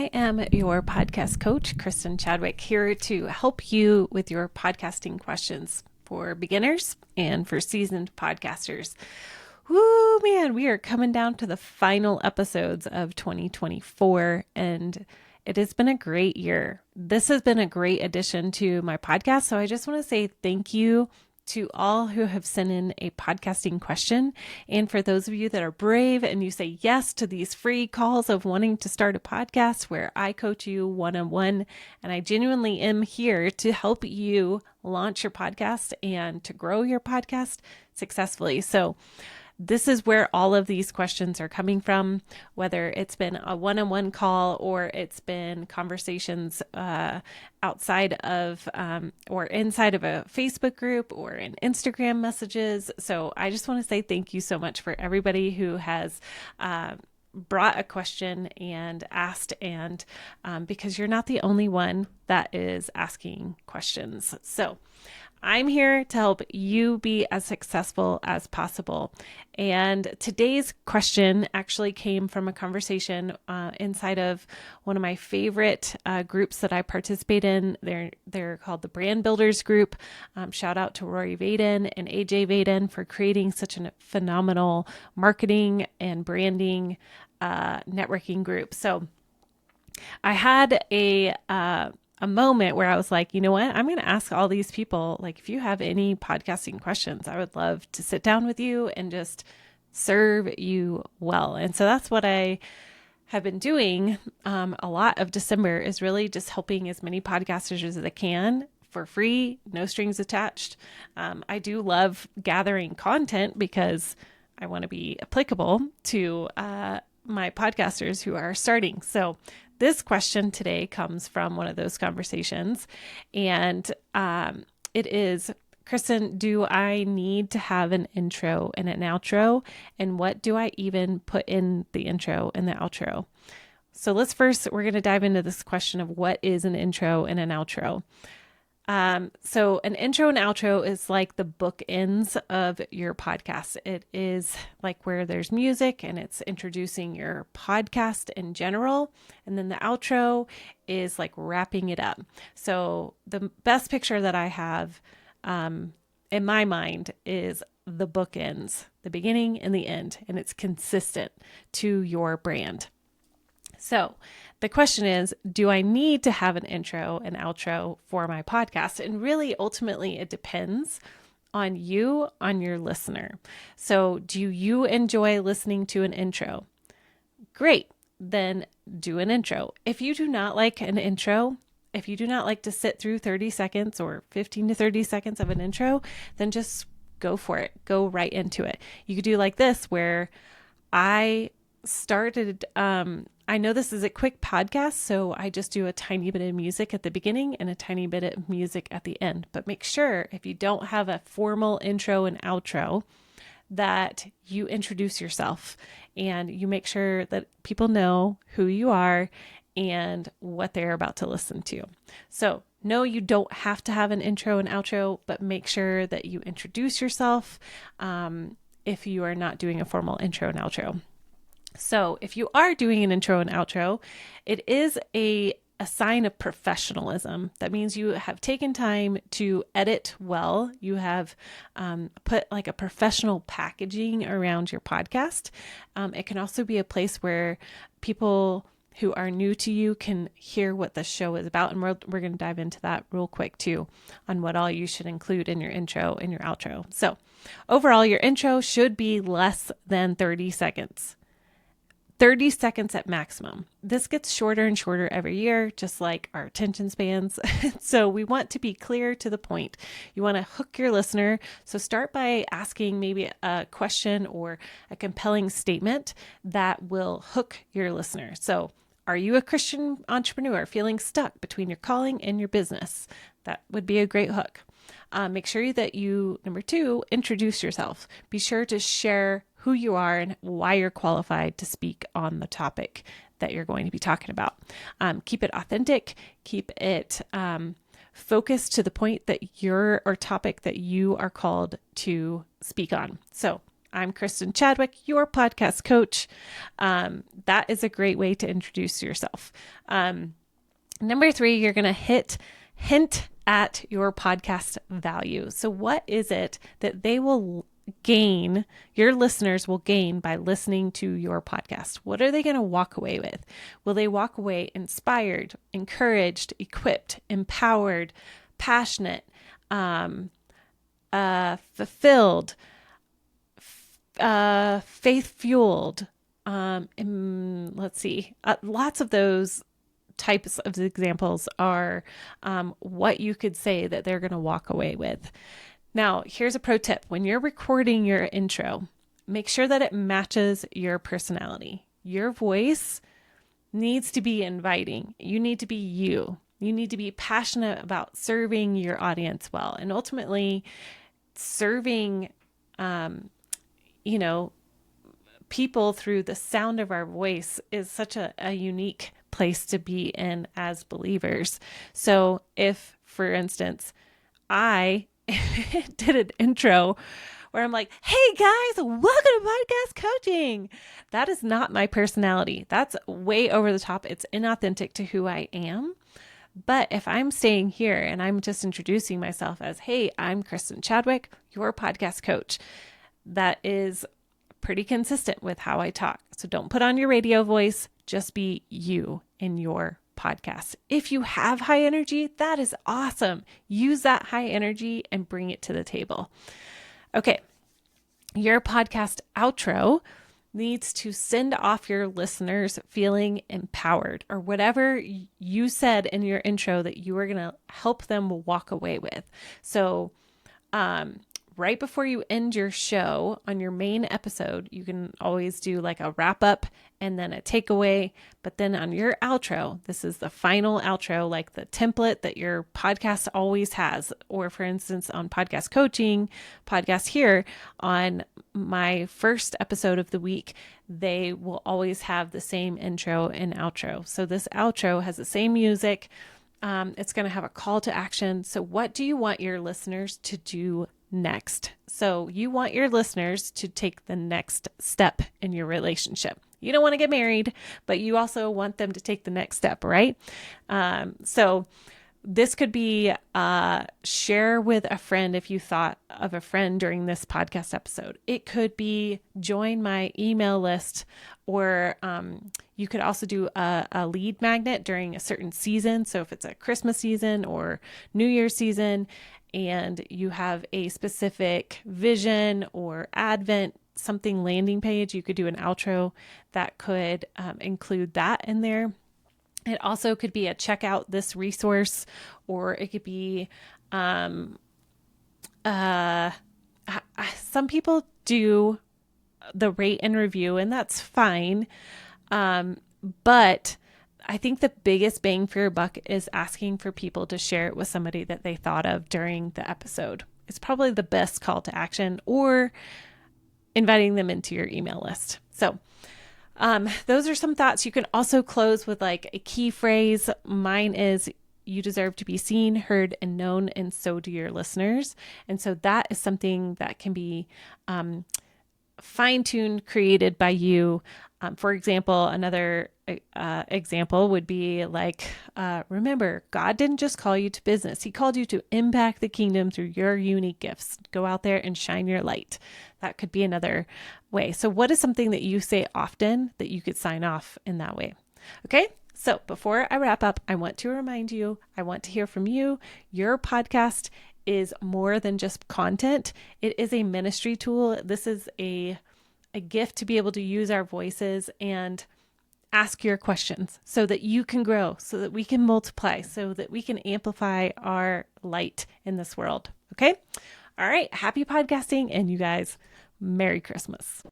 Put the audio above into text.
I am your podcast coach, Kristen Chadwick, here to help you with your podcasting questions for beginners and for seasoned podcasters. Woo, man, we are coming down to the final episodes of 2024, and it has been a great year. This has been a great addition to my podcast, so I just want to say thank you to all who have sent in a podcasting question. And for those of you that are brave and you say yes to these free calls of wanting to start a podcast where I coach you one-on-one, and I genuinely am here to help you launch your podcast and to grow your podcast successfully. So this is where all of these questions are coming from, whether it's been a one-on-one call or it's been conversations outside of or inside of a Facebook group or in Instagram messages. So I just want to say thank you so much for everybody who has brought a question and asked, and because you're not the only one that is asking questions. So I'm here to help you be as successful as possible. And today's question actually came from a conversation inside of one of my favorite groups that I participate in. They're called the Brand Builders Group. Shout out to Rory Vaden and AJ Vaden for creating such a phenomenal marketing and branding networking group. So I had a moment where I was like, you know what, I'm going to ask all these people, like, if you have any podcasting questions, I would love to sit down with you and just serve you well. And so that's what I have been doing. A lot of December is really just helping as many podcasters as I can for free, no strings attached. I do love gathering content because I want to be applicable to my podcasters who are starting. So this question today comes from one of those conversations, and it is, Kristen, do I need to have an intro and an outro? And what do I even put in the intro and the outro? So we're going to dive into this question of what is an intro and an outro. So an intro and outro is like the bookends of your podcast. It is like where there's music and it's introducing your podcast in general. And then the outro is like wrapping it up. So the best picture that I have, in my mind is the bookends, the beginning and the end, and it's consistent to your brand. So the question is, do I need to have an intro and outro for my podcast? And really, ultimately, it depends on you, on your listener. So do you enjoy listening to an intro? Great, then do an intro. If you do not like an intro, if you do not like to sit through 30 seconds or 15 to 30 seconds of an intro, then just go for it. Go right into it. You could do like this, where I started, I know this is a quick podcast, so I just do a tiny bit of music at the beginning and a tiny bit of music at the end. But make sure, if you don't have a formal intro and outro, that you introduce yourself and you make sure that people know who you are and what they're about to listen to. So no, you don't have to have an intro and outro, but make sure that you introduce yourself if you are not doing a formal intro and outro. So if you are doing an intro and outro, it is a sign of professionalism. That means you have taken time to edit well. You have put like a professional packaging around your podcast. It can also be a place where people who are new to you can hear what the show is about. And we're going to dive into that real quick too, on what all you should include in your intro and your outro. So overall, your intro should be less than 30 seconds. 30 seconds at maximum. This gets shorter and shorter every year, just like our attention spans. So we want to be clear to the point. You want to hook your listener. So start by asking maybe a question or a compelling statement that will hook your listener. So, are you a Christian entrepreneur feeling stuck between your calling and your business? That would be a great hook. Make sure that you, number 2, introduce yourself. Be sure to share who you are and why you're qualified to speak on the topic that you're going to be talking about. Keep it authentic. Keep it focused to the point that topic that you are called to speak on. So I'm Kristen Chadwick, your podcast coach. That is a great way to introduce yourself. Number 3, you're going to hint at your podcast value. So what is it that they will gain, your listeners will gain by listening to your podcast? What are they going to walk away with? Will they walk away inspired, encouraged, equipped, empowered, passionate, fulfilled, faith-fueled? Let's see. Lots of those types of examples are what you could say that they're going to walk away with. Now, here's a pro tip. When you're recording your intro, make sure that it matches your personality. Your voice needs to be inviting. You need to be you. You need to be passionate about serving your audience well. And ultimately, serving, people through the sound of our voice is such a unique place to be in as believers. So if, for instance, I did an intro where I'm like, hey guys, welcome to podcast coaching. That is not my personality. That's way over the top. It's inauthentic to who I am. But if I'm staying here and I'm just introducing myself as, hey, I'm Kristen Chadwick, your podcast coach, that is pretty consistent with how I talk. So don't put on your radio voice, just be you in your podcast. If you have high energy, that is awesome. Use that high energy and bring it to the table. Okay. Your podcast outro needs to send off your listeners feeling empowered, or whatever you said in your intro that you are going to help them walk away with. So, right before you end your show on your main episode, you can always do like a wrap up and then a takeaway. But then on your outro, this is the final outro, like the template that your podcast always has. Or for instance, on podcast coaching, podcast here, on my first episode of the week, they will always have the same intro and outro. So this outro has the same music. It's going to have a call to action. So what do you want your listeners to do next? So you want your listeners to take the next step in your relationship. You don't want to get married, but you also want them to take the next step, right? So this could be share with a friend if you thought of a friend during this podcast episode. It could be join my email list, or you could also do a lead magnet during a certain season. So if it's a Christmas season or New Year's season, and you have a specific vision or Advent something landing page, you could do an outro that could include that in there. It also could be a check out this resource, or it could be some people do the rate and review, and that's fine. But I think the biggest bang for your buck is asking for people to share it with somebody that they thought of during the episode. It's probably the best call to action, or inviting them into your email list. So those are some thoughts. You can also close with like a key phrase. Mine is, you deserve to be seen, heard, and known, and so do your listeners. And so that is something that can be fine-tuned, created by you. For example, another example would be like, remember, God didn't just call you to business. He called you to impact the kingdom through your unique gifts. Go out there and shine your light. That could be another way. So what is something that you say often that you could sign off in that way? Okay. So before I wrap up, I want to remind you, I want to hear from you. Your podcast is more than just content. It is a ministry tool. This is a gift to be able to use our voices and ask your questions so that you can grow, so that we can multiply, so that we can amplify our light in this world. Okay. All right. Happy podcasting, and you guys, Merry Christmas.